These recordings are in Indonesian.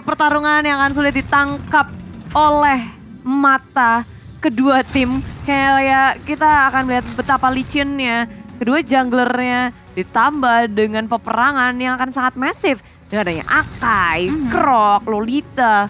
pertarungan yang akan sulit ditangkap oleh mata kedua tim. Kayak kita akan melihat betapa licinnya kedua junglernya ditambah dengan peperangan yang akan sangat masif. Dengan adanya Akai, Krok, Lolita,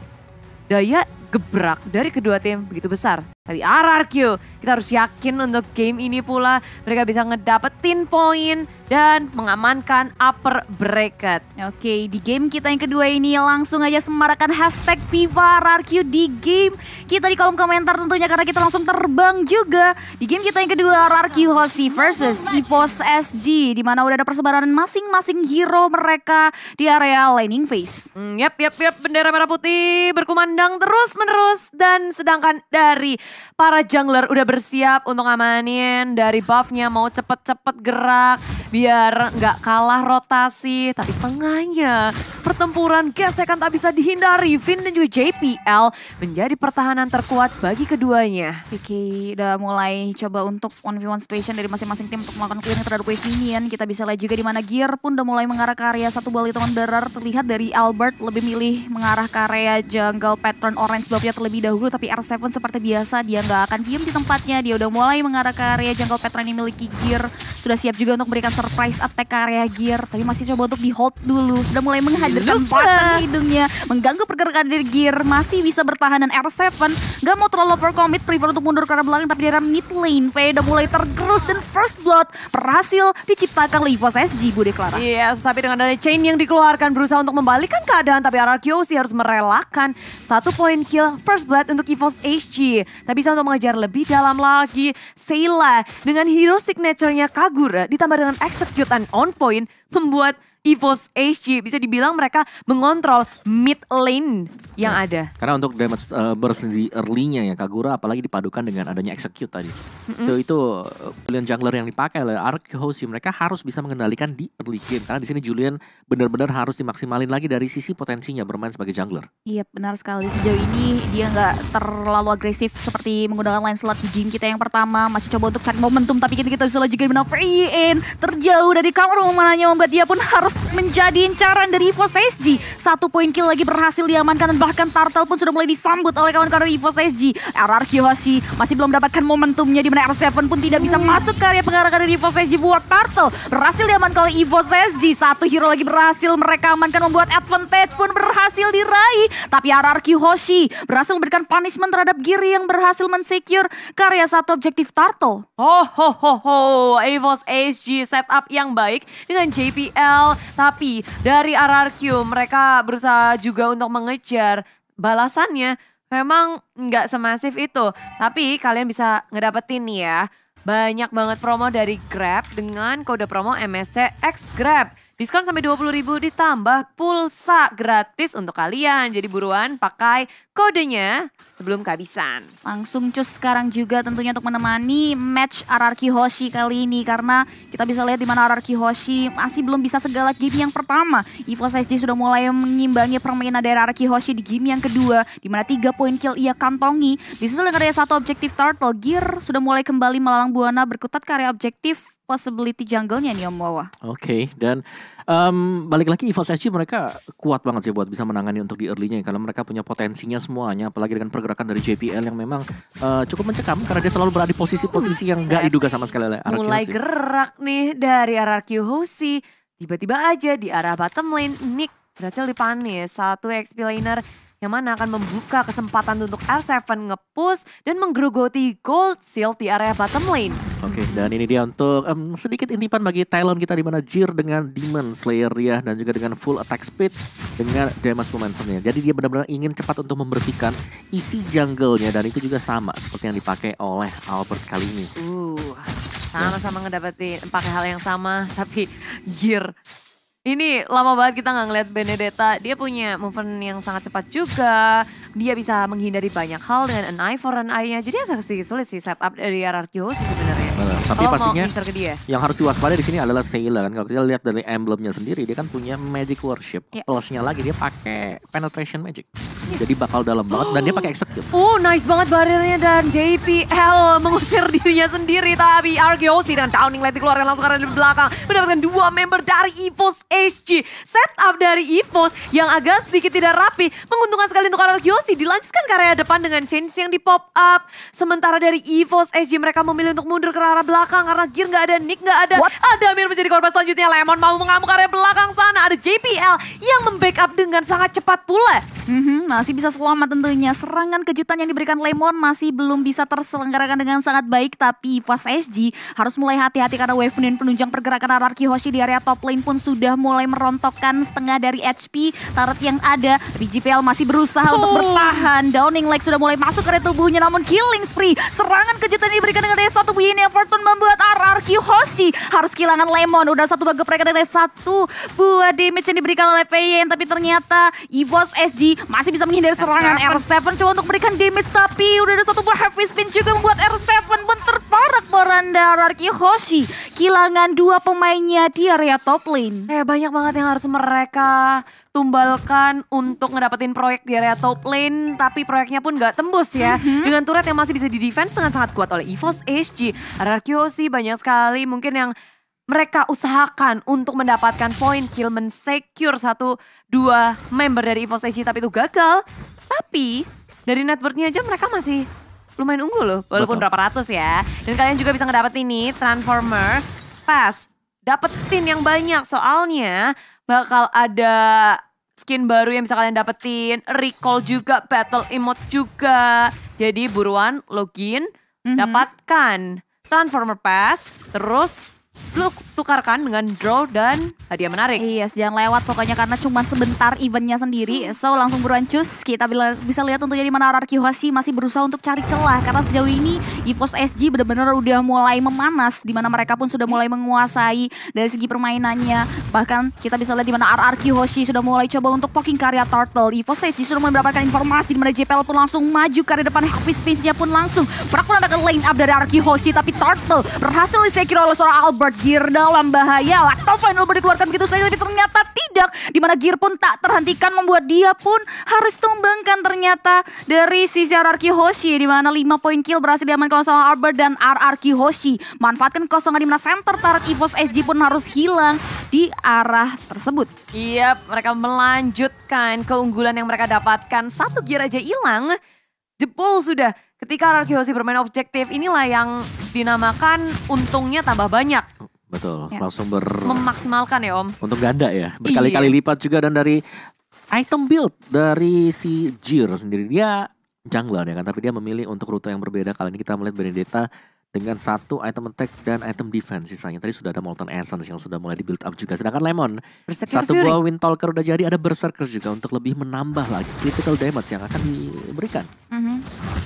daya gebrak dari kedua tim begitu besar. Tapi RRQ, kita harus yakin untuk game ini pula mereka bisa ngedapetin poin dan mengamankan upper bracket. Oke, di game kita yang kedua ini langsung aja semarakan hashtag Viva RRQ di game kita di kolom komentar tentunya karena kita langsung terbang juga. Di game kita yang kedua RRQ Hoshi versus EVOS SG, di mana udah ada persebaran masing-masing hero mereka di area laning phase. Yap, bendera merah putih berkumandang terus-menerus dan sedangkan dari para jungler udah bersiap untuk ngamanin dari buffnya mau cepet-cepet gerak biar nggak kalah rotasi. Tapi tengahnya pertempuran gesekan tak bisa dihindari. Finn dan juga JPL menjadi pertahanan terkuat bagi keduanya. Oke, udah mulai coba untuk 1v1 situation dari masing-masing tim untuk melakukan clearing terhadap wave minion. Kita bisa lihat juga di mana Gear pun udah mulai mengarah ke area satu bola hitungan berer. Terlihat dari Albert lebih milih mengarah ke area jungle pattern orange buffnya terlebih dahulu. Tapi R7 seperti biasa dia nggak akan diem di tempatnya. Dia udah mulai mengarah ke area jungle pattern yang memiliki Gear. Sudah siap juga untuk memberikan surprise attack ke area Gear. Tapi masih coba untuk di hold dulu. Sudah mulai menghadirkan button hidungnya. Mengganggu pergerakan dari Gear. Masih bisa bertahan dan R7 gak mau terlalu overcommit. Prefer untuk mundur ke arah belakang. Tapi di arah mid lane V udah mulai tergerus. Dan first blood berhasil diciptakan oleh EVOS SG, Bu Deklara. Yes, tapi dengan adanya chain yang dikeluarkan berusaha untuk membalikkan keadaan. Tapi RRQ harus merelakan 1 point kill first blood untuk EVOS SG. Tak bisa untuk mengejar lebih dalam lagi. Sayla dengan hero signature-nya Kagura ditambah dengan execute and on point membuat EVOS SG bisa dibilang mereka mengontrol mid lane yang ada. Karena untuk damage burst di early-nya ya Kagura apalagi dipadukan dengan adanya execute tadi. Itu Julian jungler yang dipakai oleh RRQ Hoshi, mereka harus bisa mengendalikan di early game. Karena di sini Julian benar-benar harus dimaksimalin lagi dari sisi potensinya bermain sebagai jungler. Iya benar sekali, sejauh ini dia nggak terlalu agresif seperti menggunakan line slot di game kita yang pertama. Masih coba untuk cari momentum tapi kita bisa lihat juga dimana Free terjauh dari cover momennya membuat dia pun harus menjadi incaran dari EVOS SG. 1 poin kill lagi berhasil diamankan dan bahkan Turtle pun sudah mulai disambut oleh kawan-kawan EVOS SG. RRQ Hoshi masih belum mendapatkan momentumnya di mana R7 pun tidak bisa masuk ke area penggarakan dari EVOS SG buat Turtle. Berhasil diamankan oleh EVOS SG. 1 hero lagi berhasil mereka amankan membuat advantage pun berhasil diraih. Tapi RRQ Hoshi berhasil memberikan punishment terhadap Giri yang berhasil mensecure karya 1 objektif Turtle. EVOS SG setup yang baik dengan JPL. Tapi dari RRQ mereka berusaha juga untuk mengejar balasannya. Memang nggak semasif itu. Tapi kalian bisa ngedapetin nih ya. Banyak banget promo dari Grab dengan kode promo MSC X Grab. Diskon sampai 20.000 ditambah pulsa gratis untuk kalian. Jadi buruan pakai kodenya sebelum kehabisan. Langsung cus sekarang juga tentunya untuk menemani match RRQ Hoshi kali ini. Karena kita bisa lihat di mana RRQ Hoshi masih belum bisa segalak game yang pertama. EVOS SG sudah mulai mengimbangi permainan dari RRQ Hoshi di game yang kedua. Di mana 3 poin kill ia kantongi. Disusul dengan ada 1 objektif Turtle. Gear sudah mulai kembali melalang buana berkutat ke area objektif possibility jungle-nya nih Om Wawa. Oke, dan balik lagi EVOS SG mereka kuat banget sih buat bisa menangani untuk di early-nya. Karena mereka punya potensinya semuanya. Apalagi dengan pergerakan dari JPL yang memang cukup mencekam. Karena dia selalu berada di posisi-posisi yang gak diduga sama sekali oleh RRQ Hoshi. Mulai gerak nih dari RRQ Hoshi. Tiba-tiba aja di arah bottom lane Nick berhasil dipanis. 1 XP laner yang mana akan membuka kesempatan untuk R7 nge-push dan menggerogoti gold shield di area bottom lane. Oke, dan ini dia untuk sedikit intipan bagi Talon kita di mana Jir dengan Demon Slayer ya dan juga dengan full attack speed dengan damage momentumnya. Jadi dia benar-benar ingin cepat untuk membersihkan isi jungle-nya dan itu juga sama seperti yang dipakai oleh Albert kali ini. Sama-sama ngedapetin pakai hal yang sama tapi Gear. Ini lama banget kita nggak ngeliat Benedetta. Dia punya movement yang sangat cepat juga. Dia bisa menghindari banyak hal dengan an eye for an eye-nya. Jadi agak sedikit sulit sih setup dari RRQ sih sebenarnya. Tapi kalau pastinya mau ke dia, yang harus diwaspadai di sini adalah Sayla kan. Kalau kita lihat dari emblemnya sendiri, dia kan punya magic worship. Plusnya lagi dia pakai penetration magic. Jadi bakal dalam banget dan dia pakai execute. Nice banget bariernya dan JPL mengusir dirinya sendiri. Tapi Arkeosi dan Downing Light dikeluarkan langsung karena di belakang. Mendapatkan 2 member dari EVOS SG. Setup dari EVOS yang agak sedikit tidak rapi. Menguntungkan sekali untuk Arkeosi. Dilanjutkan ke area depan dengan change yang di pop up. Sementara dari EVOS SG mereka memilih untuk mundur ke arah belakang. Karena gear nggak ada, Nick nggak ada. Adamir menjadi korban selanjutnya. Lemon mau mengamuk area belakang sana. Ada JPL yang membackup dengan sangat cepat pula. Masih bisa selamat tentunya. Serangan kejutan yang diberikan Lemon masih belum bisa terselenggarakan dengan sangat baik. Tapi EVOS SG harus mulai hati-hati karena wave penunjang pergerakan Ararki Hoshi di area top lane pun sudah mulai merontokkan setengah dari HP turret yang ada. Tapi JPL masih berusaha untuk bertahan. Downing Light sudah mulai masuk ke area tubuhnya namun killing spree. Serangan kejutan yang diberikan dengan satu win Everton membuat Ararki Hoshi harus kehilangan Lemon. Udah satu bug mereka dengan satu buah damage yang diberikan oleh VN. Tapi ternyata EVOS SG masih bisa menghindari serangan R7 coba untuk memberikan damage. Tapi udah ada satu buah heavy spin juga membuat R7 pun terparak beranda Ararki Hoshi. Kehilangan 2 pemainnya di area top lane. Banyak banget yang harus mereka tumbalkan untuk ngedapetin proyek di area top lane. Tapi proyeknya pun gak tembus ya. Dengan turret yang masih bisa di-defense dengan sangat kuat oleh EVOS SG. Ararki Hoshi banyak sekali mungkin yang mereka usahakan untuk mendapatkan poin kill, men-secure 1-2 member dari EVOS SG tapi itu gagal. Tapi dari net worth-nya aja mereka masih lumayan unggul loh, walaupun berapa ratus ya. Dan kalian juga bisa ngedapetin ini Transformer Pass. Dapetin yang banyak soalnya bakal ada skin baru yang bisa kalian dapetin, recall juga, battle emote juga. Jadi buruan login, dapatkan Transformer Pass, terus lu tukarkan dengan draw dan hadiah menarik. Yes, jangan lewat pokoknya karena cuma sebentar eventnya sendiri. So langsung buruan cus. Kita bisa lihat tentunya di mana Ararki Hoshi masih berusaha untuk cari celah. Karena sejauh ini EVOS SG benar-benar udah mulai memanas. Di mana mereka pun sudah mulai menguasai dari segi permainannya. Bahkan kita bisa lihat di mana Ararki Hoshi sudah mulai coba untuk poking karya Turtle. EVOS SG sudah mendapatkan informasi di mana JPL pun langsung maju ke area depan. Heavy space-nya pun langsung merakukan line up dari Ararki Hoshi. Tapi Turtle berhasil di-secure oleh seorang Albert. Gear dalam bahaya. Lacto final dikeluarkan begitu saja tapi ternyata tidak. Dimana Gear pun tak terhentikan membuat dia pun harus tumbangkan ternyata dari sisi Ararki Hoshi. Dimana 5 poin kill berhasil diamankan sama Albert dan Ararki Hoshi. Manfaatkan kosongan dimana center turret EVOS SG pun harus hilang di arah tersebut. Iya, mereka melanjutkan keunggulan yang mereka dapatkan. 1 gear aja hilang. Jebol sudah. Ketika Ararki Hoshi bermain objektif, inilah yang dinamakan untungnya tambah banyak. Betul, Ya. langsung Memaksimalkan ya Om. untung ganda ya. Berkali-kali lipat juga dan dari item build dari si Jir sendiri. Dia jungler ya kan, tapi dia memilih untuk rute yang berbeda. Kali ini kita melihat Benedetta dengan 1 item attack dan item defense sisanya. Tadi sudah ada Molten Essence yang sudah mulai di build up juga. Sedangkan Lemon, Berserker 1 Fury. buah Windtalker udah jadi, ada Berserker juga untuk lebih menambah lagi critical damage yang akan diberikan.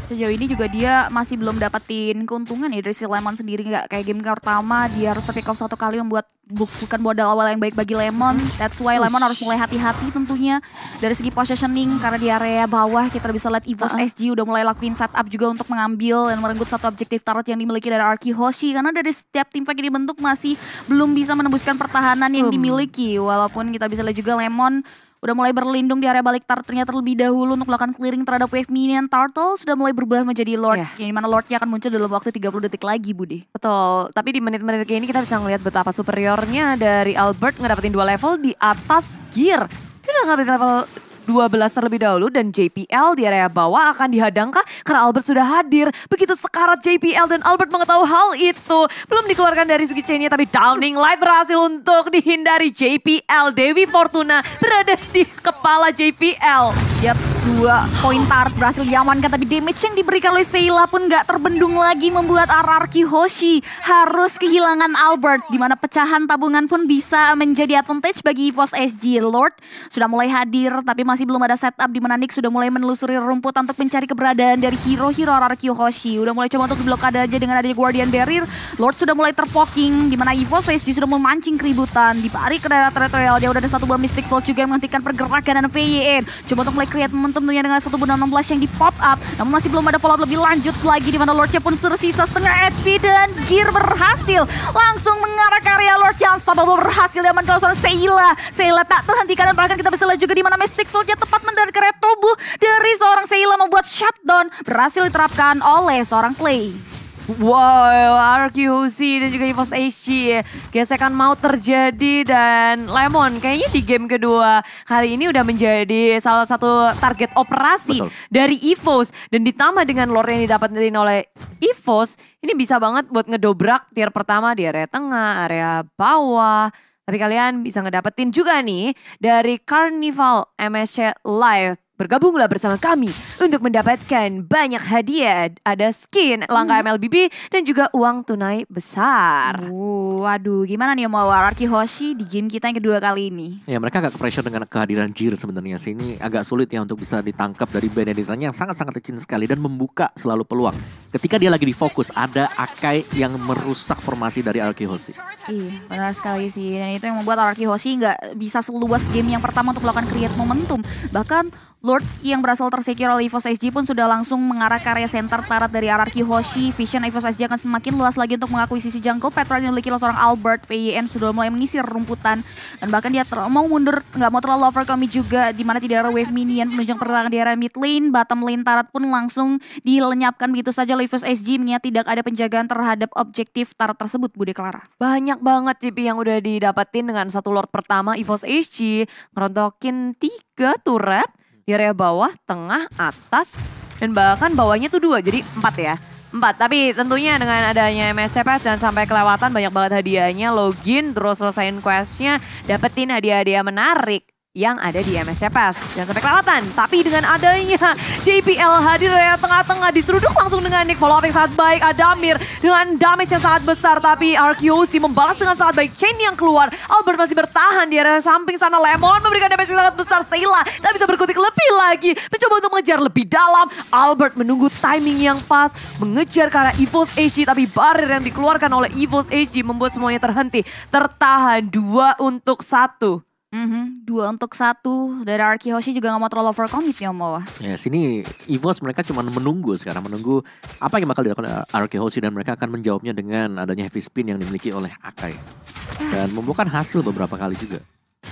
Sejauh ini juga dia masih belum dapetin keuntungan ya dari si Lemon sendiri. Nggak kayak game pertama dia harus terpick off 1 kali membuat bukan modal awal yang baik bagi Lemon. That's why Lemon harus mulai hati-hati tentunya dari segi positioning. Karena di area bawah kita bisa lihat EVOS SG udah mulai lakuin setup juga untuk mengambil dan merenggut 1 objektif turret yang dimiliki dari Ararki Hoshi. Karena dari setiap tim fight yang dibentuk masih belum bisa menembuskan pertahanan yang dimiliki. Walaupun kita bisa lihat juga Lemon udah mulai berlindung di area balik turretnya terlebih dahulu untuk melakukan clearing terhadap wave minion. Turtle sudah mulai berubah menjadi Lord. Yang dimana Lordnya akan muncul dalam waktu 30 detik lagi Budi. Betul, tapi di menit-menit kayak ini kita bisa ngeliat betapa superiornya dari Albert ngedapetin 2 level di atas Gear. Dia udah ngedapetin level 12 terlebih dahulu dan JPL di area bawah akan dihadangkah karena Albert sudah hadir. Begitu sekarat JPL dan Albert mengetahui hal itu. Belum dikeluarkan dari segi chainnya tapi Downing Light berhasil untuk dihindari JPL. Dewi Fortuna berada di kepala JPL. Yap, 2 poin turret berhasil diamankan tapi damage yang diberikan oleh Sheila pun gak terbendung lagi membuat Ararki Hoshi harus kehilangan Albert. Dimana pecahan tabungan pun bisa menjadi advantage bagi EVOS SG. Lord sudah mulai hadir tapi masih belum ada setup dimana Nick sudah mulai menelusuri rumput untuk mencari keberadaan dari hero-hero Ararki Hoshi. Udah mulai coba untuk diblokade aja dengan adanya Guardian Barrier. Lord sudah mulai terpoking dimana EVOS SG sudah memancing keributan. Di pari ke daerah teritorial dia udah ada 1 buah Mystic Vault juga yang menghentikan pergerakan dan VYN. Coba untuk mulai create momentum tentunya dengan 1/16 yang di pop up. Namun masih belum ada follow up lebih lanjut lagi di mana Lordnya pun tersisa setengah HP dan Gear berhasil langsung mengarah ke area Lord yang unstoppable, berhasil diamankan oleh seorang Seila. Seila tak terhentikan dan bahkan kita bisa lihat juga di mana Mystic Field-nya tepat mendarat ke area tubuh dari seorang Seila membuat shutdown berhasil diterapkan oleh seorang Clay. Wow, RQC dan juga EVOS HG. Gesekan mau terjadi dan Lemon kayaknya di game kedua kali ini udah menjadi salah satu target operasi dari EVOS. Dan ditambah dengan lore yang didapetin oleh EVOS, ini bisa banget buat ngedobrak tier pertama di area tengah, area bawah. Tapi kalian bisa ngedapetin juga nih dari Carnival MSC Live. Bergabunglah bersama kami untuk mendapatkan banyak hadiah. Ada skin, langkah MLBB, dan juga uang tunai besar. Waduh, gimana nih mau RRQ Hoshi di game kita yang kedua kali ini? Ya mereka agak pressure dengan kehadiran Jir sebenarnya sih. Ini agak sulit ya untuk bisa ditangkap dari Benedictanya yang sangat-sangat licin sekali dan membuka selalu peluang. Ketika dia lagi di fokus, ada Akai yang merusak formasi dari RRQ Hoshi. Iya, benar sekali sih. Dan itu yang membuat RRQ Hoshi nggak bisa seluas game yang pertama untuk melakukan create momentum. Bahkan Lord yang berasal tersecure oleh EVOS SG pun sudah langsung mengarah ke area center tarat dari RRQ Hoshi. Vision EVOS SG akan semakin luas lagi untuk mengakuisisi jungle. Petra yang dimiliki oleh seorang Albert. VYN sudah mulai menyisir rumputan. Dan bahkan dia mau mundur, nggak mau terlalu overcommit juga. Dimana tidak ada wave minion menunjang pergerakan di area mid lane. Bottom lane tarat pun langsung dilenyapkan begitu saja oleh EVOS SG. Mengingat tidak ada penjagaan terhadap objektif tarat tersebut, Bude Clara. Banyak banget CP yang udah didapetin dengan satu Lord pertama. EVOS HG ngerontokin 3 turret. Di area bawah, tengah, atas, dan bahkan bawahnya tuh 2, jadi 4 ya. 4, tapi tentunya dengan adanya MSCPS jangan sampai kelewatan, banyak banget hadiahnya, login, terus selesaiin questnya, dapetin hadiah-hadiah menarik yang ada di MSCPS. Jangan sampai kelewatan, tapi dengan adanya JPL hadir dari tengah-tengah, diseruduk langsung dengan Nick, follow up yang sangat baik, Adamir dengan damage yang sangat besar, tapi RQC membalas dengan sangat baik, Chain yang keluar, Albert masih bertahan di area samping sana, Lemon memberikan damage yang sangat besar, Seila tak bisa berkutik lebih lagi, mencoba untuk mengejar lebih dalam, Albert menunggu timing yang pas, mengejar ke arah EVOS HG, tapi barrier yang dikeluarkan oleh EVOS HG membuat semuanya terhenti, tertahan 2 untuk 1. 2 untuk 1 dari RRQ Hoshi juga gak mau terlalu overcommit ya mau. Ya sini EVOS mereka cuma menunggu sekarang, menunggu apa yang bakal dilakukan RRQ Hoshi dan mereka akan menjawabnya dengan adanya heavy spin yang dimiliki oleh Akai. Dan membuahkan hasil beberapa kali juga.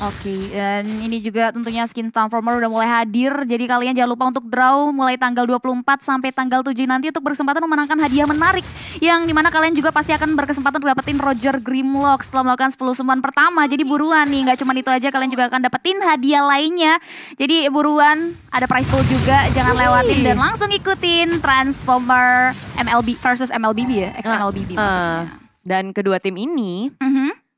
Oke, dan ini juga tentunya skin Transformer udah mulai hadir. Jadi kalian jangan lupa untuk draw mulai tanggal 24 sampai tanggal 7 nanti untuk berkesempatan memenangkan hadiah menarik. Yang dimana kalian juga pasti akan berkesempatan untuk dapetin Roger Grimlock setelah melakukan 10 summon pertama. Jadi buruan nih, gak cuma itu aja, kalian juga akan dapetin hadiah lainnya. Jadi buruan, ada prize pool juga, jangan lewatin dan langsung ikutin Transformer MLB versus MLBB ya, ex-MLBB maksudnya. Dan kedua tim ini,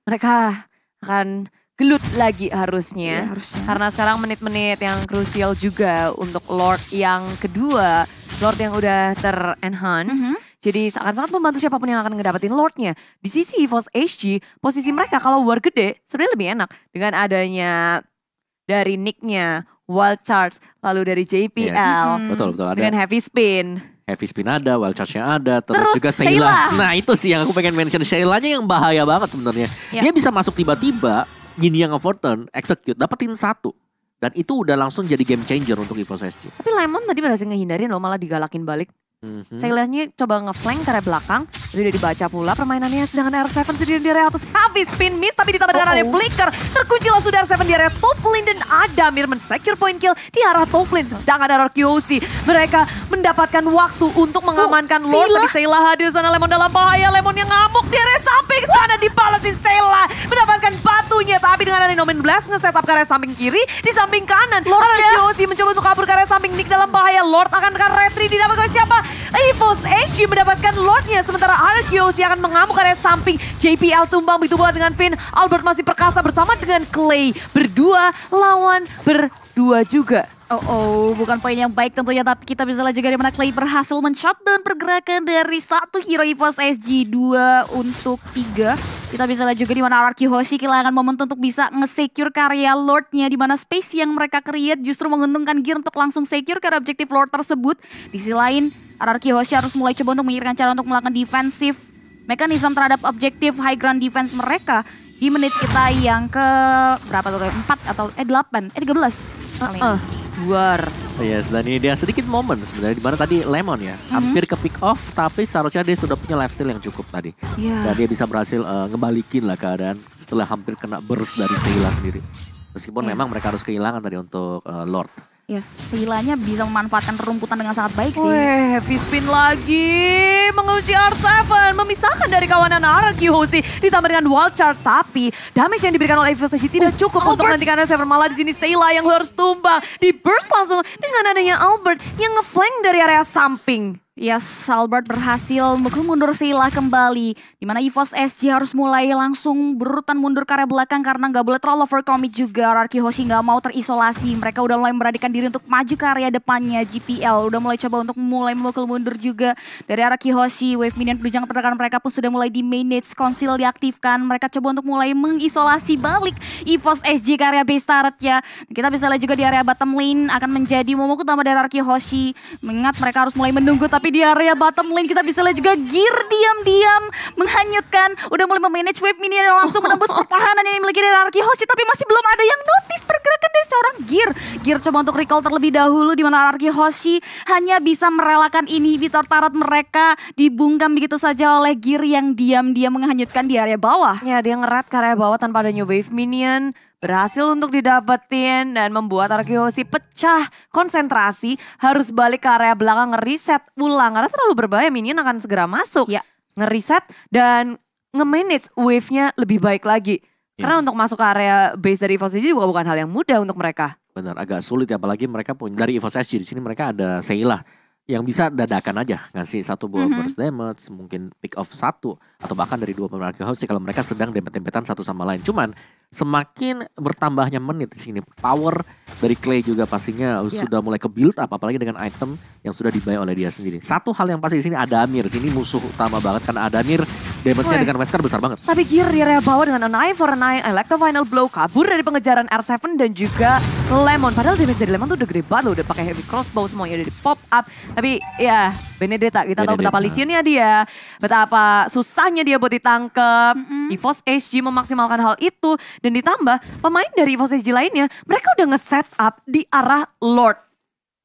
mereka akan gelut lagi harusnya. Karena sekarang menit-menit yang krusial juga untuk Lord yang kedua. Lord yang udah ter-enhance. Jadi akan sangat membantu siapapun yang akan ngedapetin Lordnya. Di sisi EVOS HG, posisi mereka kalau war gede sebenarnya lebih enak. Dengan adanya dari nicknya, Wild Charge, lalu dari JPL. Betul, ada. Dengan heavy spin. Heavy spin ada, wild charge-nya ada, terus juga Seila. Nah itu sih yang aku pengen mention, Seilanya yang bahaya banget sebenarnya. Dia bisa masuk tiba-tiba, Yin Yang Overturn, execute, dapetin 1. Dan itu udah langsung jadi game changer untuk EVOS SG. Tapi Lemon tadi berhasil ngehindarin loh, malah digalakin balik. Seilanya coba ngeflank ke area belakang, tapi udah dibaca pula permainannya. Sedangkan R7 sendiri di area atas, heavy spin miss, tapi ditambah dengan area flicker. Terkunci langsung dari R7 di area top lane dan Adamir men-secure point kill di arah top lane. Sedangkan RQC mereka mendapatkan waktu untuk mengamankan Lord. Tapi Seila hadir sana, Lemon dalam bahaya. Lemon yang ngamuk di area samping sana, dibalasin Seila. Mendapatkan batunya, tapi dengan ada Nomen Blast nge-setup ke area samping kiri, di samping kanan. RQC mencoba untuk kabur ke area samping, Nick dalam bahaya. Lord akan retreat, didapatkan siapa? EVOS HG mendapatkan Lordnya, sementara RQC akan mengamuk area samping. JPL tumbang, begitu pula dengan Finn. Albert masih perkasa bersama dengan Clay. Berdua lawan berdua juga. Bukan poin yang baik tentunya, tapi kita bisa lihat juga di mana Clay berhasil men-shutdown pergerakan dari satu hero EVOS SG, 2 untuk 3. Kita bisa lihat juga di mana RRQ Hoshi kehilangan momentum untuk bisa nge-secure karya Lordnya, di mana space yang mereka create justru menguntungkan Gear untuk langsung secure karena objektif Lord tersebut. Di sisi lain, RRQ Hoshi harus mulai coba untuk memikirkan cara untuk melakukan defensif mekanisme terhadap objektif high ground defense mereka. Di menit kita yang ke berapa tuh? 4 atau 8, 13 kali ini. Edward. Yes, dan ini dia sedikit momen sebenarnya di mana tadi Lemon ya hampir ke pick off, tapi seharusnya dia sudah punya lifesteal yang cukup tadi. Dan dia bisa berhasil ngebalikin lah keadaan setelah hampir kena burst dari Seila sendiri. Meskipun memang mereka harus kehilangan tadi untuk Lord. Yes, Seilanya bisa memanfaatkan rumputan dengan sangat baik sih. Wih, heavy spin lagi mengunci R7, memisahkan dari kawanan RRQ Hoshi, ditambah dengan wild charge, tapi damage yang diberikan oleh EVOS SG tidak cukup untuk menghentikan R7. Malah di sini Seila yang harus tumbang, di burst langsung dengan adanya Albert yang ngeflank dari area samping. Yes, Albert berhasil mukul mundur Seila kembali. Dimana EVOS SG harus mulai langsung berurutan mundur ke area belakang karena nggak boleh terlalu overcommit juga. RRQ Hoshi nggak mau terisolasi. Mereka udah mulai memberanikan diri untuk maju ke area depannya. GPL udah mulai coba untuk memukul mundur juga dari RRQ Hoshi. Wave minion penunjang pergerakan mereka pun sudah mulai di manage. Conceal diaktifkan. Mereka coba untuk mulai mengisolasi balik EVOS SG ke area base turret-nya. Kita bisa lihat juga di area bottom lane akan menjadi momok utama dari RRQ Hoshi. Mengingat mereka harus mulai menunggu, tapi di area bottom lane kita bisa lihat juga Gear diam-diam menghanyutkan. Udah mulai memanage wave minion yang langsung menembus pertahanan yang dimiliki dari RRQ Hoshi, tapi masih belum ada yang notice pergerakan dari seorang Gear. Gear coba untuk recall terlebih dahulu, di mana RRQ Hoshi hanya bisa merelakan inhibitor turret mereka dibungkam begitu saja oleh Gear yang diam-diam menghanyutkan di area bawah. Ya, dia ngerat ke area bawah tanpa adanya wave minion. Berhasil untuk didapetin dan membuat RRQ Hoshi pecah konsentrasi, harus balik ke area belakang ngereset ulang karena terlalu berbahaya, minion akan segera masuk. Ya. Ngereset dan nge-manage wave-nya lebih baik lagi. Karena untuk masuk ke area base dari EVOS SG juga bukan hal yang mudah untuk mereka. Benar, agak sulit ya, apalagi mereka punya dari EVOS SG di sini mereka ada Seila yang bisa dadakan aja ngasih satu buah burst damage, mungkin pick off satu atau bahkan dari dua pemain RRQ Hoshi kalau mereka sedang dempet-dempetan satu sama lain. Cuman semakin bertambahnya menit di sini, power dari Clay juga pastinya sudah mulai ke build up, apalagi dengan item yang sudah dibayar oleh dia sendiri. Satu hal yang pasti di sini Adamir, sini musuh utama banget karena Adamir damage-nya dengan Wesker besar banget. Tapi Gear di area bawah dengan an eye for an eye, Electro Final Blow, kabur dari pengejaran R7 dan juga Lemon. Padahal damage dari Lemon tuh udah gede banget loh, udah pakai heavy crossbow, semuanya udah di pop up. Tapi ya Benedetta, kita tahu betapa licinnya dia, betapa susahnya dia buat ditangkep. EVOS SG memaksimalkan hal itu. Dan ditambah pemain dari EVOS SG lainnya, mereka udah nge-set up di arah Lord.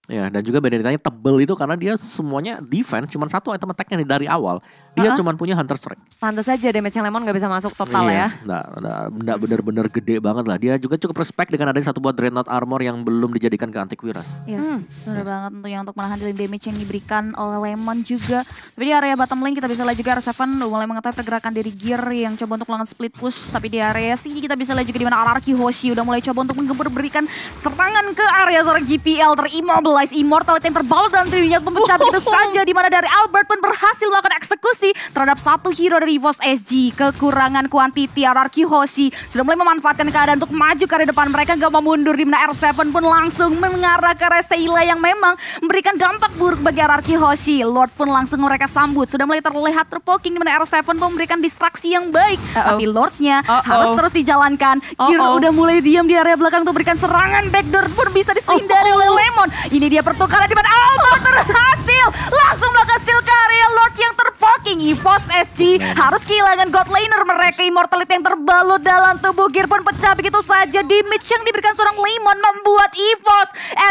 Ya, dan juga Benedettanya tebel itu karena dia semuanya defense, cuma satu item attack-nya dari awal. Dia cuma punya Hunter Strike. Pantas saja damage yang Lemon gak bisa masuk total ya. Nggak bener-bener gede banget lah. Dia juga cukup respect dengan adanya satu buat Dreadnought Armor yang belum dijadikan ke Antiquiras. Yes, benar banget tentunya untuk menahan damage yang diberikan oleh Lemon juga. Tapi di area bottom lane kita bisa lihat juga R7 mulai mengetahui pergerakan dari Gear yang coba untuk melakukan split push. Tapi di area sini kita bisa lihat juga di mana RRQ Hoshi udah mulai coba untuk menggempur berikan serangan ke area seorang GPL terimmobilize. Immortality yang terbalut dalam dirinya memecah begitu saja, di mana dari Albert pun berhasil melakukan eksekusi terhadap satu hero dari EVOS SG. Kekurangan kuantiti RRQ Hoshi sudah mulai memanfaatkan keadaan untuk maju ke area depan, mereka gak mau mundur, di mana R7 pun langsung mengarah ke area Seila yang memang memberikan dampak buruk bagi RRQ Hoshi. Lord pun langsung mereka sambut, sudah mulai terlihat terpoking, di mana R7 pun memberikan distraksi yang baik. Tapi Lordnya harus terus dijalankan. Gear udah mulai diam di area belakang untuk berikan serangan backdoor pun bisa disindari oleh Lemon. Ini dia pertukaran di mana Albert berhasil langsung melakukan steal ke area Lord yang terpoking. EVOS SG harus kehilangan god laner mereka. Immortality yang terbalut dalam tubuh Gear pun pecah begitu saja. Damage yang diberikan seorang Lemon membuat EVOS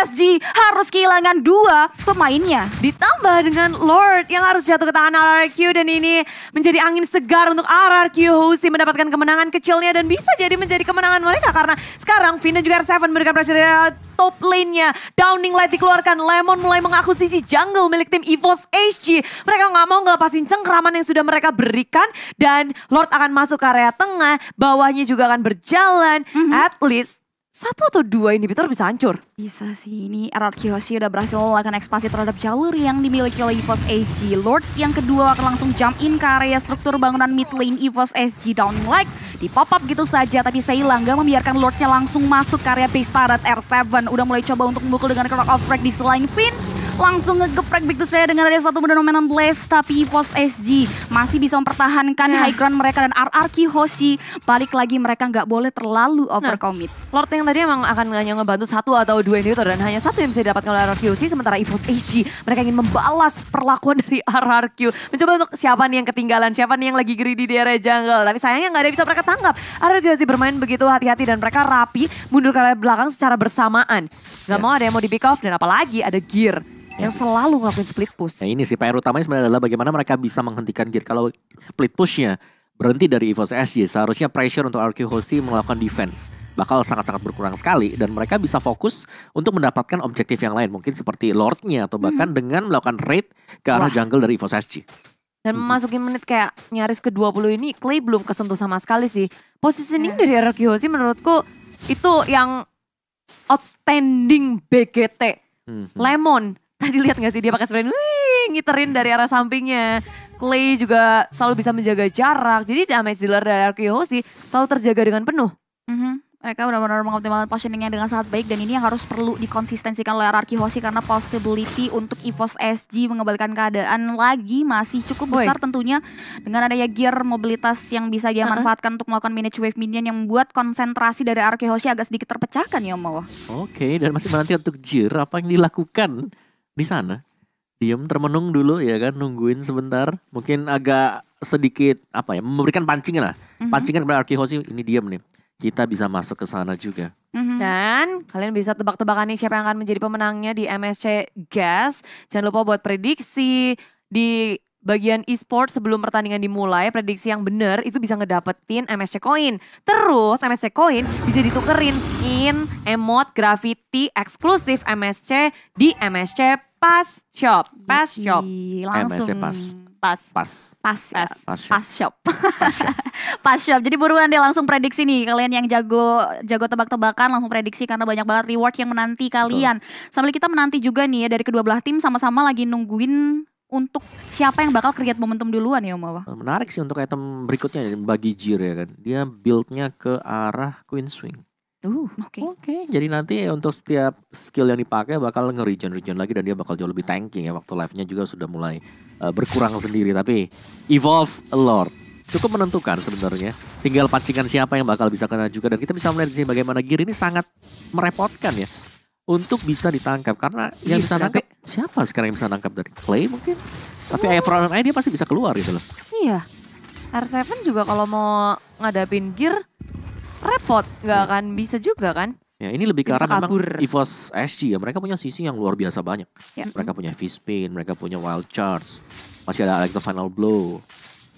SG harus kehilangan dua pemainnya. Ditambah dengan Lord yang harus jatuh ke tangan RRQ, dan ini menjadi angin segar untuk RRQ Hoshi mendapatkan kemenangan kecilnya dan bisa jadi menjadi kemenangan mereka karena sekarang Vina juga R7 memberikan pressure dari top lane-nya. Downing Light dikeluarkan, Lemon mulai mengakuisisi jungle milik tim EVOS SG. Mereka nggak mau ngelepasin cengkraman yang sudah mereka berikan, dan Lord akan masuk ke area tengah, bawahnya juga akan berjalan. At least satu atau dua inhibitor bisa hancur. Bisa sih, ini RRQ Hoshi udah berhasil melakukan ekspansi terhadap jalur yang dimiliki oleh EVOS SG. Lord yang kedua akan langsung jump in ke area struktur bangunan mid lane EVOS SG. Downing Light di pop up gitu saja, tapi Seila nggak membiarkan Lordnya langsung masuk ke area base turret. R7 udah mulai coba untuk memukul dengan Clock of Frag di selain Finn. langsung ngegeprek Big saya dengan ada satu dominant Blaze. Tapi EVOS SG masih bisa mempertahankan high ground mereka, dan RRQ Hoshi balik lagi, mereka nggak boleh terlalu overcommit. Lord yang tadi emang akan hanya ngebantu 1 atau 2 inhibitor dan hanya 1 yang bisa didapatkan oleh RRQ Hoshi. Sementara EVOS SG mereka ingin membalas perlakuan dari RRQ, mencoba untuk siapa nih yang ketinggalan, siapa nih yang lagi greedy di area jungle. Tapi sayangnya nggak ada yang bisa mereka tangkap. RRQ Hoshi bermain begitu hati-hati dan mereka rapi mundur ke arah belakang secara bersamaan. Gak mau ada yang mau di pick off, dan apalagi ada Gear yang selalu ngelakuin split push. Nah ini sih PR utamanya sebenarnya adalah bagaimana mereka bisa menghentikan Gear. Kalau split pushnya berhenti dari EVOS SG, seharusnya pressure untuk RRQ Hoshi melakukan defense bakal sangat-sangat berkurang sekali, dan mereka bisa fokus untuk mendapatkan objektif yang lain, mungkin seperti Lordnya atau bahkan dengan melakukan raid ke arah jungle dari EVOS SG. Dan memasuki menit kayak nyaris ke 20 ini, Clay belum kesentuh sama sekali sih. Positioning dari RRQ Hoshi menurutku itu yang outstanding BGT. Lemon, tadi lihat gak sih dia pakai sprint, ngiterin dari arah sampingnya. Clay juga selalu bisa menjaga jarak, jadi damage dealer dari RRQ Hoshi selalu terjaga dengan penuh. Mereka benar-benar mengoptimalkan positioningnya dengan sangat baik, dan ini yang harus perlu dikonsistensikan oleh RRQ Hoshi karena possibility untuk EVOS SG mengembalikan keadaan lagi masih cukup besar tentunya, dengan adanya gear mobilitas yang bisa dia manfaatkan untuk melakukan manage wave minion yang membuat konsentrasi dari RRQ Hoshi agak sedikit terpecahkan ya Om. Oke, dan masih menanti untuk Jir apa yang dilakukan di sana. Diam termenung dulu ya kan, nungguin sebentar, mungkin agak sedikit apa ya, memberikan pancingan lah, pancingan kepada RRQ Hoshi, ini diam nih. Kita bisa masuk ke sana juga. Dan kalian bisa tebak-tebakan nih siapa yang akan menjadi pemenangnya di MSC Gas. Jangan lupa buat prediksi di bagian e-sport sebelum pertandingan dimulai. Prediksi yang benar itu bisa ngedapetin MSC Coin. Terus MSC Coin bisa ditukerin skin, emote, graffiti, eksklusif MSC di MSC Pass Shop. Pass Shop. Langsung. MSC Pass Shop. Pass Shop. Jadi buruan deh langsung prediksi nih. Kalian yang jago tebak-tebakan langsung prediksi karena banyak banget reward yang menanti kalian. Sambil kita menanti juga nih ya dari kedua belah tim sama-sama lagi nungguin untuk siapa yang bakal create momentum duluan ya Om Awa. Menarik sih untuk item berikutnya bagi Jir ya kan. Dia build-nya ke arah Queen Swing. Oke. Jadi nanti untuk setiap skill yang dipakai bakal nge-regen lagi, dan dia bakal jauh lebih tanking ya. Waktu life-nya juga sudah mulai berkurang sendiri. Tapi Evolve Lord cukup menentukan sebenarnya. Tinggal pancingan siapa yang bakal bisa kena juga. Dan kita bisa melihat di sini bagaimana Gear ini sangat merepotkan ya untuk bisa ditangkap. Karena yang bisa nangkap siapa sekarang yang bisa nangkap dari Clay mungkin. Tapi Efron dia pasti bisa keluar gitu loh. Iya. R7 juga kalau mau ngadapin Gear repot, nggak akan bisa juga kan? Ya ini lebih ke arah memang kabur. EVOS SG ya, mereka punya sisi yang luar biasa banyak. Ya. Mereka punya V-Spin, mereka punya Wild Charge, masih ada Electro Final Blow,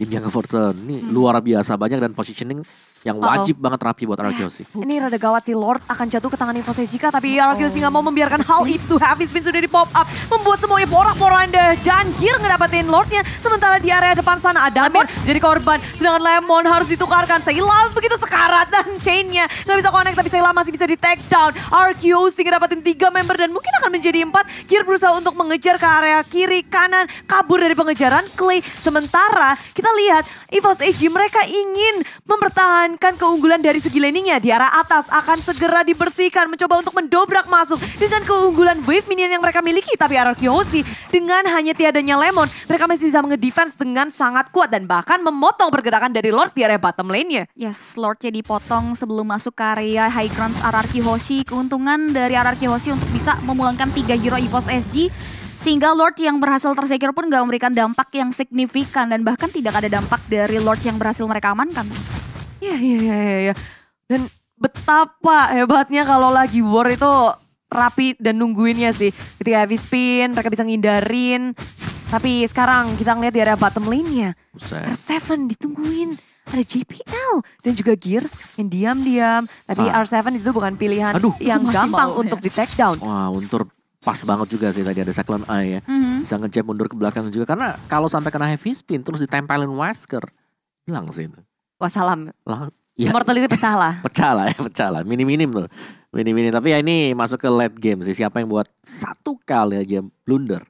Dim Yang Fortune, ini luar biasa banyak dan positioning yang wajib banget rapi buat RRQ Hoshi. Ini rada gawat sih, Lord akan jatuh ke tangan EVOS SG, tapi RRQ Hoshi nggak mau membiarkan hal itu. Heavy Spin sudah di pop up, membuat semuanya porak-poranda, dan Gear ngedapetin Lordnya. Sementara di area depan sana ada Lemon jadi korban, sedangkan Lemon harus ditukarkan. Sayla begitu sekarat dan chainnya nggak bisa connect, tapi Sayla masih bisa di take down. RRQ Hoshi ngedapetin 3 member dan mungkin akan menjadi 4. Gear berusaha untuk mengejar ke area kiri kanan, kabur dari pengejaran Clay. Sementara kita lihat EVOS SG mereka ingin mempertahankan keunggulan dari segi laningnya. Di arah atas akan segera dibersihkan, mencoba untuk mendobrak masuk dengan keunggulan wave minion yang mereka miliki. Tapi RRQ Hoshi dengan hanya tiadanya Lemon, mereka masih bisa nge-defense dengan sangat kuat dan bahkan memotong pergerakan dari Lord di area bottom lane-nya. Yes, Lordnya dipotong sebelum masuk ke area high grounds RRQ Hoshi. Keuntungan dari RRQ Hoshi untuk bisa memulangkan 3 hero EVOS SG. Sehingga Lord yang berhasil tersecure pun gak memberikan dampak yang signifikan. Dan bahkan tidak ada dampak dari Lord yang berhasil mereka amankan. Iya. Dan betapa hebatnya kalau lagi war itu rapi dan nungguinnya sih. Ketika heavy spin mereka bisa ngindarin. Tapi sekarang kita ngeliat di area bottom lane-nya. R7 ditungguin. Ada JPL dan juga Gear yang diam-diam. Tapi R7 itu bukan pilihan yang gampang untuk di take down. Wah, Untur pas banget juga sih tadi ada Cyclone Eye ya. Bisa ngejab mundur ke belakang juga. Karena kalau sampai kena heavy spin terus ditempelin Wesker, hilang sih itu. Wassalam. Ya. Mortality pecah lah. Minim-minim tuh. Minim-minim. Tapi ya ini masuk ke late game sih. Siapa yang buat satu kali aja blunder,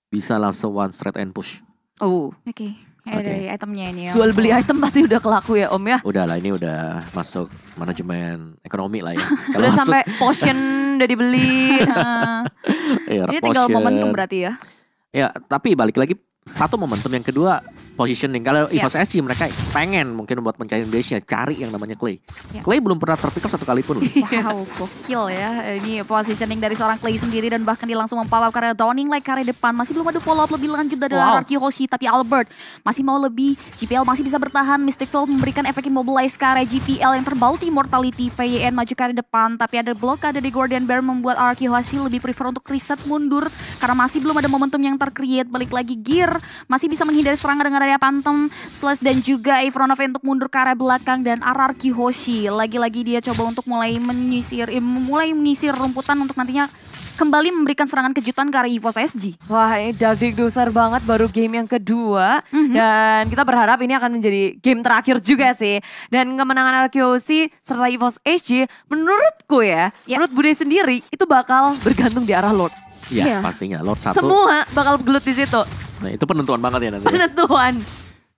bisa langsung one straight and push. Oke. Dari itemnya ini ya. Jual beli item pasti udah kelaku ya Om ya. Udah lah, ini udah masuk manajemen ekonomi lah ya. Udah sampai potion udah dibeli. Air Ini tinggal potion. momentum berarti ya. Ya, tapi balik lagi satu momentum, yang kedua positioning. Kalau EVOS SG mereka pengen mungkin buat mencari base-nya, cari yang namanya Clay. Ya. Clay belum pernah terpick up satu kali pun. Wow, gokil ya. Ini positioning dari seorang Clay sendiri dan bahkan dia langsung mempawap karena Downing like karya depan. Masih belum ada follow up lebih lanjut dari Araki Hoshi, tapi Albert masih mau lebih. GPL masih bisa bertahan. Mystic Field memberikan efek immobilize ke area GPL yang terbauti mortality. VYN maju ke arah depan, tapi ada blokade dari Guardian Bear membuat Araki Hoshi lebih prefer untuk reset mundur karena masih belum ada momentum yang tercreate. Balik lagi Gear masih bisa menghindari serangan dengan area Phantom Slash dan juga Avronov untuk mundur ke arah belakang, dan Araki Hoshi lagi-lagi dia coba untuk mulai menyisir rumputan untuk nantinya kembali memberikan serangan kejutan ke arah EVOS SG. Wah, ini dagdikdusar banget baru game yang kedua. Dan kita berharap ini akan menjadi game terakhir juga sih. Dan kemenangan RQC serta EVOS SG menurutku ya, menurut Bude sendiri itu bakal bergantung di arah Lord. Ya, pastinya Lord 1. Semua bakal gelut di situ. Nah, itu penentuan banget ya nanti. Penentuan.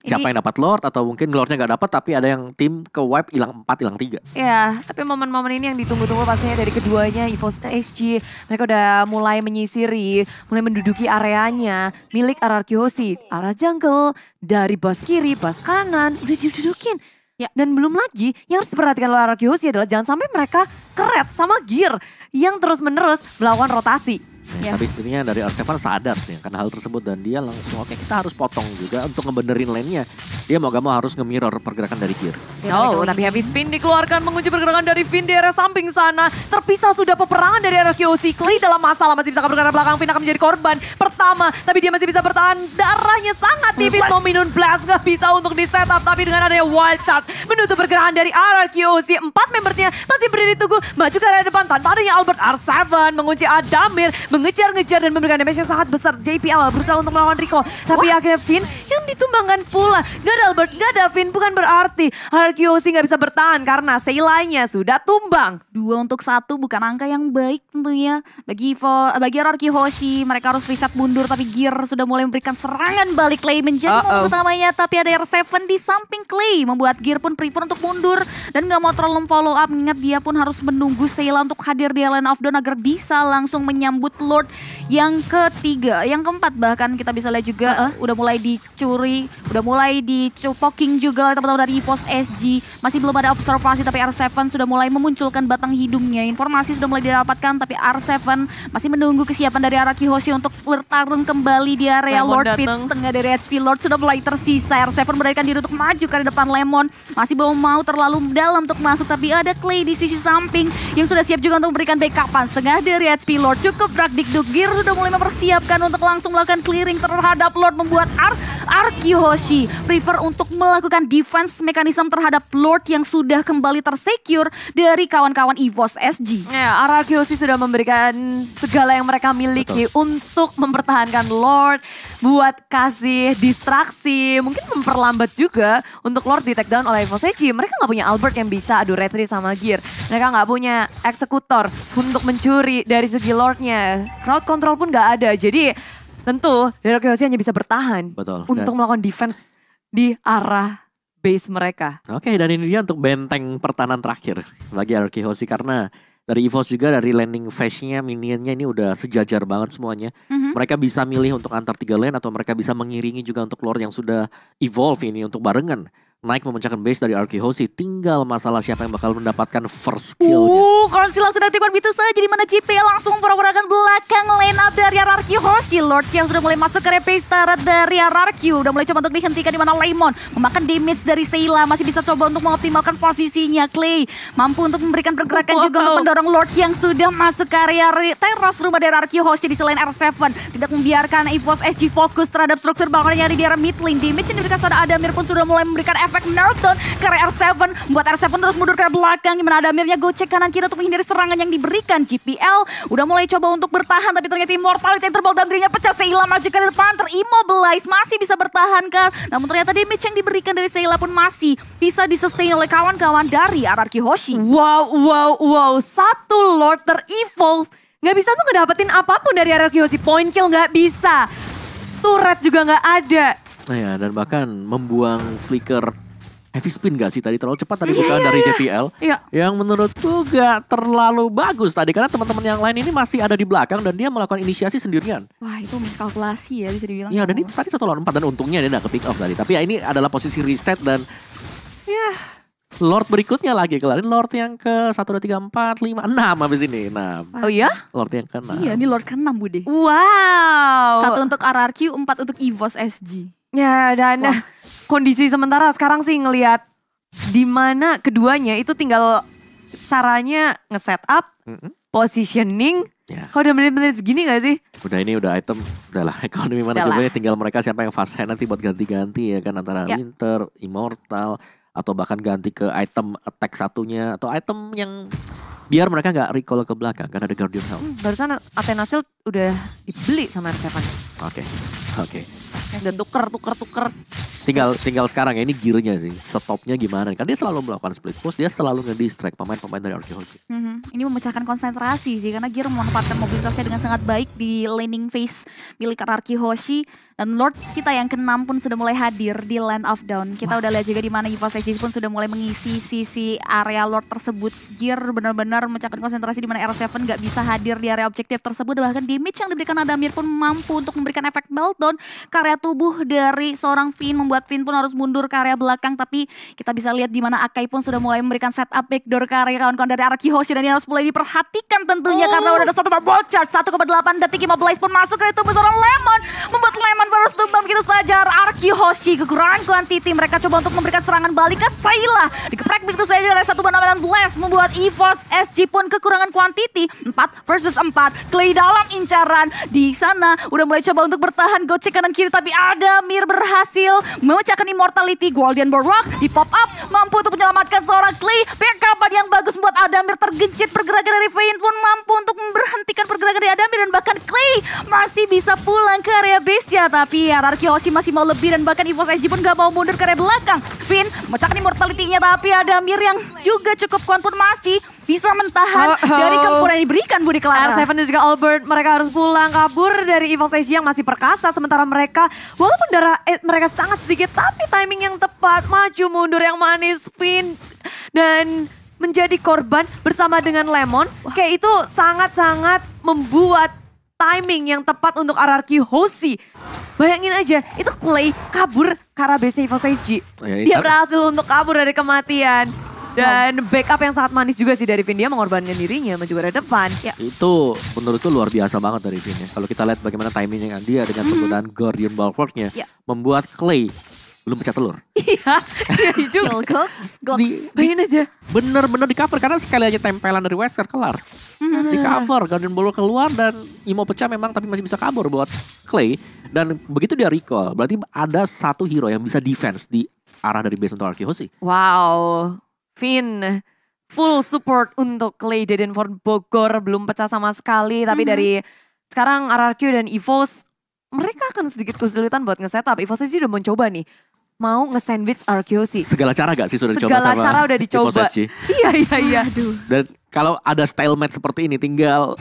Siapa yang dapat Lord, atau mungkin Lordnya gak dapat tapi ada yang tim ke wipe hilang 4, hilang 3. Ya, tapi momen-momen ini yang ditunggu-tunggu pastinya dari keduanya. EVOS SG, mereka udah mulai menyisiri, mulai menduduki areanya milik RRQC. Arah jungle, dari bas kiri, bas kanan, udah didudukin. Ya. Dan belum lagi, yang harus diperhatikan oleh RRQC adalah jangan sampai mereka keret sama Gear yang terus-menerus melakukan rotasi. Ya. Tapi sebenarnya dari R7 sadar sih karena hal tersebut, dan dia langsung oke, kita harus potong juga untuk ngebenerin lane-nya. Dia mau gak mau harus nge-mirror pergerakan dari Gear. No, tapi heavy spin dikeluarkan mengunci pergerakan dari Finn di area samping sana. Terpisah sudah peperangan dari RQC. Clay dalam masalah, masih bisa kabur ke arah belakang. Finn akan menjadi korban pertama, tapi dia masih bisa bertahan. Darahnya sangat tipis. Nominun Blast gak bisa untuk di setup, tapi dengan adanya Wild Charge menutup pergerakan dari RQC. 4 membernya masih berdiri tunggu, maju ke area depan tanpa adanya Albert. R7 mengunci Adamir, mengejar-ngejar dan memberikan damage yang sangat besar. JPL berusaha untuk melawan recall, tapi akhirnya Finn yang ditumbangkan pula. Gak ada Albert, gak ada Finn, bukan berarti RQC gak bisa bertahan karena Seilanya sudah tumbang. 2-1 bukan angka yang baik tentunya. Bagi Araki Hoshi, mereka harus reset mundur, tapi Gear sudah mulai memberikan serangan balik. Clay menjadi momen utamanya, tapi ada R7 di samping Clay, membuat Gear pun prefer untuk mundur dan gak mau terlalu follow up. Ingat dia pun harus menunggu Seila untuk hadir di Lane of Dawn agar bisa langsung menyambut Lord yang ketiga. Yang keempat bahkan kita bisa lihat juga udah mulai dicuri, udah mulai dicopoking juga oleh teman-teman dari EVOS SG. Masih belum ada observasi, tapi R7 sudah mulai memunculkan batang hidungnya. Informasi sudah mulai didapatkan, tapi R7 masih menunggu kesiapan dari Araki Hoshi untuk bertarung kembali di area Lemon Lord Pit. datang. Setengah dari HP Lord sudah mulai tersisa. R7 memberikan diri untuk maju ke depan Lemon. Masih belum mau terlalu dalam untuk masuk, tapi ada Clay di sisi samping yang sudah siap juga untuk memberikan backupan. Setengah dari HP Lord cukup Dagdikduk. Gear sudah mulai mempersiapkan untuk langsung melakukan clearing terhadap Lord, membuat Araki Hoshi prefer untuk melakukan defense mekanisme terhadap Lord yang sudah kembali tersecure dari kawan-kawan EVOS SG. Ya, RQC sudah memberikan segala yang mereka miliki untuk mempertahankan Lord, buat kasih distraksi, mungkin memperlambat juga untuk Lord di take down oleh EVOS SG. Mereka nggak punya Albert yang bisa adu retri sama Gear. Mereka nggak punya eksekutor untuk mencuri dari segi Lordnya. Crowd control pun nggak ada. Jadi tentu RQC hanya bisa bertahan untuk melakukan defense di arah base mereka. Oke, dan ini dia untuk benteng pertahanan terakhir bagi Araki Hoshi, karena dari EVOS juga dari landing phase-nya, minionnya ini udah sejajar banget semuanya. Mereka bisa milih untuk antar 3 lane atau mereka bisa mengiringi juga untuk Lord yang sudah evolve ini untuk barengan naik memecahkan base dari Araki Hoshi. Tinggal masalah siapa yang bakal mendapatkan first kill-nya. Konsil langsung diaktifkan begitu saja, di mana JP langsung pergerakan belakang line up dari Araki Hoshi. Lord yang sudah mulai masuk ke repace turret dari Araki, udah mulai coba untuk dihentikan, di mana Lemon memakan damage dari Seila, masih bisa coba untuk mengoptimalkan posisinya. Clay mampu untuk memberikan pergerakan juga untuk mendorong Lord yang sudah masuk ke area teras rumah dari Araki Hoshi. Di selain R7 tidak membiarkan EVOS SG fokus terhadap struktur bangunannya di area mid lane. Damage yang diberikan pada Adamir pun sudah mulai memberikan efek knockdown ke R7, membuat R7 terus mundur ke belakang, gimana Adamirnya gocek kanan kiri untuk menghindari serangan yang diberikan. GPL udah mulai coba untuk bertahan, tapi ternyata immortality yang terbal dan dirinya pecah. Seila maju ke depan, terimmobilize, masih bisa bertahan kan, namun ternyata damage yang diberikan dari Seila pun masih bisa disustain oleh kawan-kawan dari Araki Hoshi. Wow, satu Lord ter-evolve nggak bisa tuh ngedapetin apapun dari Araki Hoshi. Point kill nggak bisa, turret juga nggak ada. Nah ya, dan bahkan membuang flicker heavy spin gak sih tadi? Terlalu cepat tadi bukan dari JPL. Iya. Yang menurutku gak terlalu bagus tadi. Karena teman-teman yang lain ini masih ada di belakang dan dia melakukan inisiasi sendirian. Wah itu miskalkulasi ya bisa dibilang. Iya dan itu tadi 1 lawan 4 dan untungnya dia gak ke pick off tadi. Tapi ya ini adalah posisi reset dan ya Lord berikutnya lagi kelarin. Lord yang ke 1, 2, 3, 4, 5, 6 habis ini. 6. Oh iya? Lord yang ke 6. Iya ini Lord ke-6 Bude. Wow. 1 untuk RRQ, 4 untuk EVOS SG. Ya dan kondisi sementara sekarang sih ngelihat di mana keduanya itu tinggal caranya nge-setup, positioning. Ya. Kok udah menit-menit segini gak sih? Udah ini udah item, udahlah ekonomi manajemennya tinggal mereka siapa yang fast hand nanti buat ganti-ganti ya kan antara Winter, Immortal atau bahkan ganti ke item attack satunya atau item yang biar mereka nggak recall ke belakang karena ada Guardian Helm. Barusan Athena Shield udah dibeli sama R7. Oke. Dan tuker. Tinggal sekarang ya ini gearnya sih, stopnya gimana? Kan dia selalu melakukan split push, dia selalu nge-distract pemain-pemain dari Arkehosi. Ini memecahkan konsentrasi sih karena Gear memanfaatkan mobilitasnya dengan sangat baik di laning phase milik Arkehosi dan Lord kita yang ke-6 pun sudah mulai hadir di Land of Dawn. Kita udah lihat juga di mana EVOS SG pun sudah mulai mengisi sisi area Lord tersebut. Gear benar-benar memecahkan konsentrasi di mana R7 nggak bisa hadir di area objektif tersebut, bahkan damage yang diberikan Adamir pun mampu untuk memberikan efek meltdown ke area tubuh dari seorang Finn, membuat Finn pun harus mundur ke area belakang. Tapi kita bisa lihat di mana Akai pun sudah mulai memberikan setup backdoor ke area kawan-kawan dari Arkehosi dan ini harus mulai diperhatikan tentunya karena udah ada satu ball charge 1,8 detik Immobilize pun masuk dari tubuh seorang Lemon, membuat Lemon harus tumbang begitu saja. Arkehosi kekurangan quantity, mereka coba untuk memberikan serangan balik ke Sayla, dikeprek begitu saja dari satu banana blast, membuat EVOS SG pun kekurangan quantity. 4 versus 4, Clay dalam incaran di sana udah mulai coba untuk bertahan gocek kanan kiri tapi Adamir berhasil memecahkan immortality. Guardian Baroque di pop up mampu untuk menyelamatkan seorang Clay. Backupan yang bagus membuat Adamir tergencet, pergerakan dari Vayne pun mampu untuk memberhentikan pergerakan dari Adamir dan bahkan Clay masih bisa pulang ke area base-nya. Tapi Arkehosi masih mau lebih dan bahkan EVOS SG pun gak mau mundur ke area belakang. Vayne memecahkan immortality-nya tapi Adamir yang juga cukup kuat pun masih bisa mentahan dari gempuran yang diberikan Budi Clara. R7 dan juga Albert mereka harus pulang kabur dari EVOS SG yang masih perkasa. Sementara mereka walaupun darah mereka sangat sedikit tapi timing yang tepat, maju mundur yang manis Finn dan menjadi korban bersama dengan Lemon. Kayak itu sangat-sangat membuat timing yang tepat untuk Arkehosi. Bayangin aja, itu Clay kabur ke arah base-nya EVOS SG. Dia berhasil untuk kabur dari kematian. Dan backup yang sangat manis juga sih dari Finn, dia mengorbankan dirinya maju ke depan. Ya. Itu menurutku luar biasa banget dari Finn ya. Kalau kita lihat bagaimana timingnya dia dengan penggunaan Guardian Bulwark-nya membuat Clay belum pecah telur. Iya juga. Bayangin aja. Bener-bener di cover karena sekali aja tempelan dari Wesker kelar. Di cover, Guardian Bulwark keluar dan Imo pecah memang tapi masih bisa kabur buat Clay. Dan begitu dia recall, berarti ada satu hero yang bisa defense di arah dari base untuk Arkehosi. Wow. Finn full support untuk Clay Dedenford Bogor, belum pecah sama sekali. Tapi dari sekarang RRQ dan EVOS mereka akan sedikit kesulitan buat nge-setup. EVOS aja udah mencoba nih mau nge-sandwich Arkehosi. Segala cara gak sih sudah dicoba sama segala cara udah dicoba. Iya. Aduh. Dan kalau ada stalemate seperti ini tinggal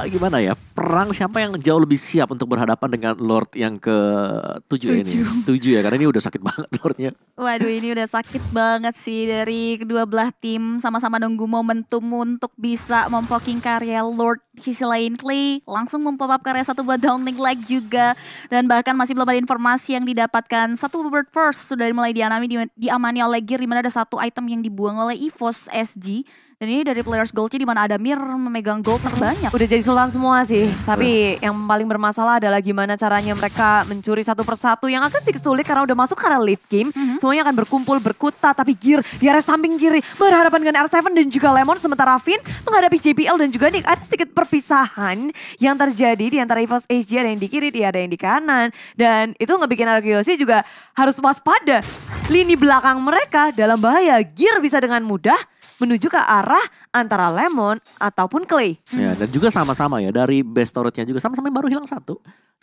gimana ya, perang siapa yang jauh lebih siap untuk berhadapan dengan Lord yang ke-7 ini. 7 ya, karena ini udah sakit banget Lordnya. Waduh ini udah sakit banget sih dari kedua belah tim, sama-sama nunggu momentum untuk bisa mempoking karya Lord. Sisi lain Clay langsung mempop up karya satu buat downlink lag juga. Dan bahkan masih belum ada informasi yang didapatkan. Satu bird first sudah mulai diamani oleh Gear, dimana ada satu item yang dibuang oleh EVOS SG. Dan ini dari players goldnya di mana Adamir memegang gold terbanyak. Udah jadi sultan semua sih. Tapi yang paling bermasalah adalah gimana caranya mereka mencuri satu persatu yang agak sedikit sulit karena udah masuk ke arah late game. Semuanya akan berkumpul, berkutat. Tapi Gear di area samping kiri berhadapan dengan R7 dan juga Lemon. Sementara Finn menghadapi JPL dan juga Nick. Ada sedikit perpisahan yang terjadi di antara EVOS SG, ada yang di kiri, ada yang di kanan. Dan itu ngebikin Arkehosi juga harus waspada. Lini belakang mereka dalam bahaya. Gear bisa dengan mudah menuju ke arah antara Lemon ataupun Clay. Ya, dan juga sama-sama ya dari base turretnya juga sama-sama baru hilang satu.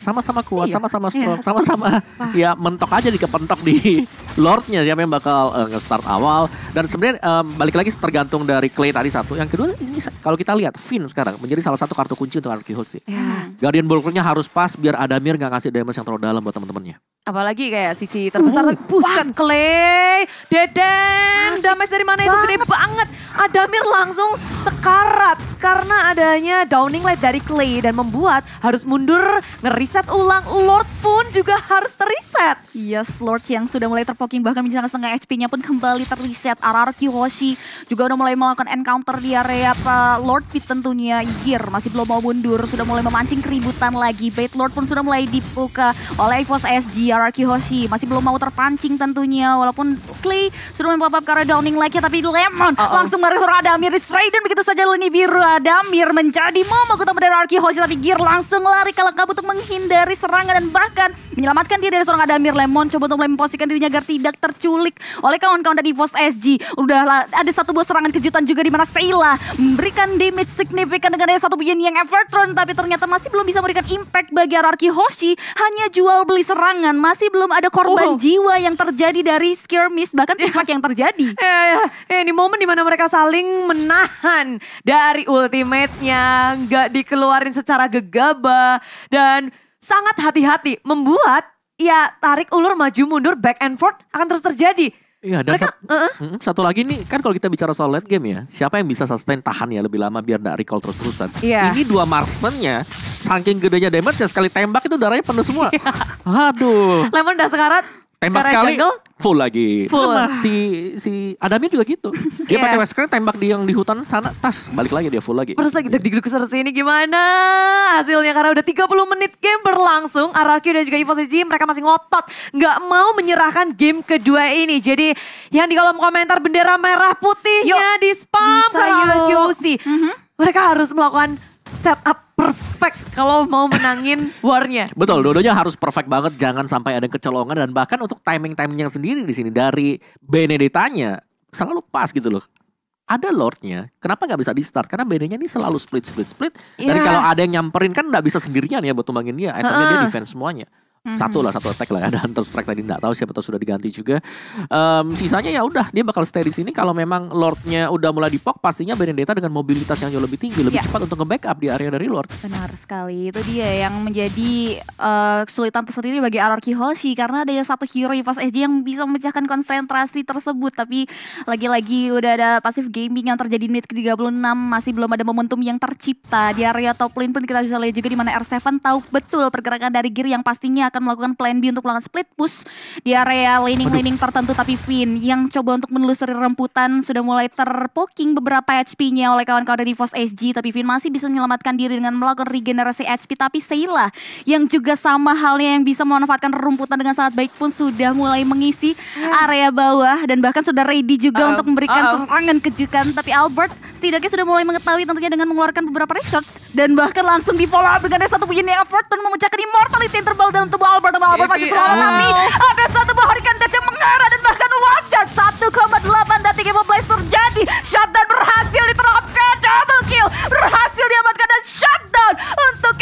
sama-sama kuat, Iya. sama-sama strong, sama-sama ya mentok aja kepentok di Lordnya siapa yang bakal nge-start awal. Dan sebenarnya balik lagi tergantung dari Clay tadi satu. Yang kedua ini kalau kita lihat Finn sekarang menjadi salah satu kartu kunci untuk RRQ host sih. Guardian Bulwark-nya harus pas biar Adamir gak ngasih damage yang terlalu dalam buat teman-temannya. Apalagi kayak sisi terbesar tapi buset Clay. Deden, damage dari mana itu gede banget. Adamir langsung sekarat karena adanya Downing Light dari Clay dan membuat harus mundur, ngereset ulang. Lord pun juga harus terreset. Yes, Lord yang sudah mulai terpoking bahkan menjelang setengah HP-nya pun kembali terreset. RRQ Hoshi juga udah mulai melakukan encounter di area Lord Pit tentunya. Gear masih belum mau mundur, sudah mulai memancing keributan lagi. Bait Lord pun sudah mulai dibuka oleh EVOS SG. RRQ Hoshi masih belum mau terpancing tentunya. Walaupun Clay sudah mempop up karena Downing Like-nya, tapi Lemon langsung meresor Adamir di spray dan begitu saja lini biru Adamir menjadi momok utama dari RRQ Hoshi. Tapi Gear langsung lari ke lengkap untuk menghindari serangan dan bahkan menyelamatkan diri dari seorang Adamir. Lemon coba untuk mulai memposisikan dirinya agar tidak terculik oleh kawan-kawan dari EVOS SG. Udah ada satu buah serangan kejutan juga di mana Sayla memberikan damage signifikan dengan satu Yin Yang Evertron, tapi ternyata masih belum bisa memberikan impact bagi RRQ Hoshi. Hanya jual beli serangan, masih belum ada korban jiwa yang terjadi dari skirmish, bahkan pihak yang terjadi. Ini momen dimana mereka saling menahan dari ultimate-nya, nggak dikeluarin secara gegabah dan sangat hati-hati, membuat ya tarik ulur maju mundur back and forth akan terus terjadi. Iya, dan satu lagi nih, kan kalau kita bicara soal late game ya, siapa yang bisa sustain tahan ya lebih lama biar gak recall terus-terusan. Iya. Ini dua marksman-nya, saking gedenya damage ya sekali tembak itu darahnya penuh semua. Aduh. Lemon udah sekarat. Tembak Karena sekali, jungle, full lagi. Full. Sama si Adamir juga gitu. Dia Iya. pakai Westcran tembak yang di hutan sana, tas balik lagi dia full lagi. terus lagi deg-deg seperti ini gimana hasilnya karena udah 30 menit game berlangsung. RRQ dan juga EVOS SG mereka masih ngotot nggak mau menyerahkan game kedua ini. Jadi yang di kolom komentar bendera merah putihnya di spam Bisa ke yuk. RRQC. Mereka harus melakukan setup perfect kalau mau menangin warnya. Betul, dua-duanya harus perfect banget, jangan sampai ada kecolongan dan bahkan untuk timing-timingnya sendiri di sini dari Benedettanya selalu pas gitu loh. Ada Lordnya, kenapa nggak bisa di start? Karena Benenya ini selalu split. Dan kalau ada yang nyamperin kan nggak bisa sendirian ya buat tumbangin dia. Itemnya dia defense semuanya. Satu attack lah, ada Hunter Strike tadi nggak tahu siapa tahu sudah diganti juga. Sisanya ya udah dia bakal stay di sini. Kalau memang Lordnya udah mulai dipok, pastinya Benedetta dengan mobilitas yang jauh lebih tinggi, lebih cepat untuk nge-backup di area dari Lord. Benar sekali, itu dia yang menjadi kesulitan tersendiri bagi RRQ Hoshi karena ada satu hero EVOS SG yang bisa memecahkan konsentrasi tersebut. Tapi lagi-lagi udah ada passive gaming yang terjadi di menit ke-36, masih belum ada momentum yang tercipta di area top lane pun kita bisa lihat juga di mana R7 tahu betul pergerakan dari Gear yang pastinya akan melakukan plan B untuk melakukan split push di area laning tertentu. Tapi Finn yang coba untuk menelusuri remputan sudah mulai terpoking beberapa HP-nya oleh kawan-kawan dari EVOS SG, tapi Finn masih bisa menyelamatkan diri dengan melakukan regenerasi HP. Tapi Sayla yang juga sama halnya yang bisa memanfaatkan rumputan dengan sangat baik pun sudah mulai mengisi area bawah dan bahkan sudah ready juga untuk memberikan serangan kejutan. Tapi Albert setidaknya sudah mulai mengetahui tentunya dengan mengeluarkan beberapa research dan bahkan langsung di follow up dengan satu Yin Yang Evertron memecahkan immortality yang terbal dalam tubuh Albert masih selamat. Tapi ada satu buah Hurricane Dash yang mengarah dan bahkan wajar 1,8 detik immobilize terjadi. Shutdown berhasil diterapkan, double kill berhasil diamankan dan shutdown untuk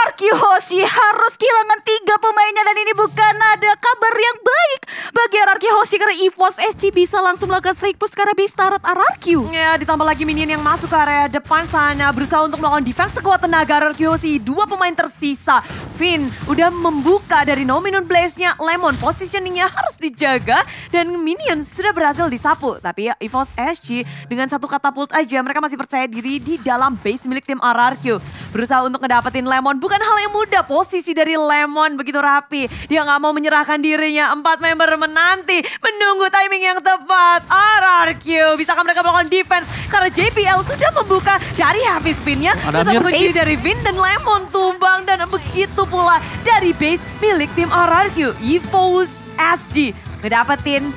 RQ Hoshi harus kehilangan 3 pemainnya dan ini bukan ada kabar yang baik bagi RQ Hoshi karena EVOS SG bisa langsung melakukan strike push karena base turret RRQ. Ya, ditambah lagi minion yang masuk ke area depan sana berusaha untuk melakukan defense sekuat tenaga RRQ Hoshi. 2 pemain tersisa. Finn udah membuka dari Nominun Blaze-nya. Lemon positioningnya harus dijaga dan minion sudah berhasil disapu. Tapi ya EVOS SG dengan satu katapult aja mereka masih percaya diri di dalam base milik tim RRQ. Berusaha untuk ngedapetin Lemon bukan hal yang mudah. Posisi dari Lemon begitu rapi. Dia nggak mau menyerahkan dirinya. 4 member menanti menunggu timing yang tepat. RRQ bisakah mereka melakukan defense karena JBL sudah membuka dari heavy spin-nya. Bisa mengunci dari Vin dan Lemon tumbang dan begitu pula dari base milik tim RRQ. EVOS SG ngedapetin